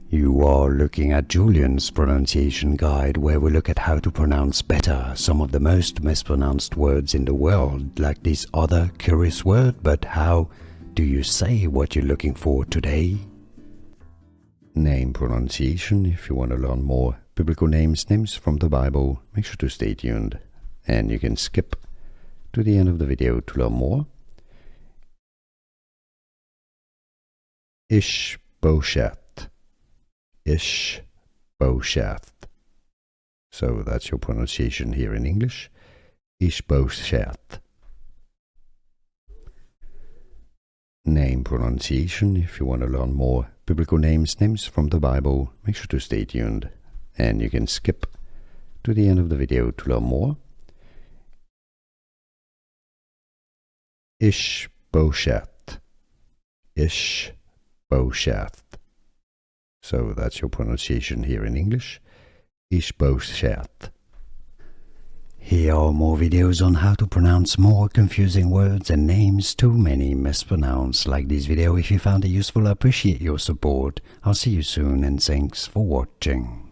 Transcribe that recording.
You are looking at Julian's pronunciation guide, where we look at how to pronounce better some of the most mispronounced words in the world, like this other curious word. But how do you say what you're looking for today? Name pronunciation. If you want to learn more biblical names from the Bible, make sure to stay tuned, and you can skip to the end of the video to learn more. Ish-Bosheth. Ish-Bosheth. So that's your pronunciation here in English. Ish-Bosheth. Name pronunciation. If you want to learn more biblical names from the Bible, make sure to stay tuned, and you can skip to the end of the video to learn more. Ish-Bosheth. Ish-Bosheth. So that's your pronunciation here in English. Ish-Bosheth. Here are more videos on how to pronounce more confusing words and names too many mispronounced. Like this video if you found it useful. I appreciate your support. I'll see you soon, and thanks for watching.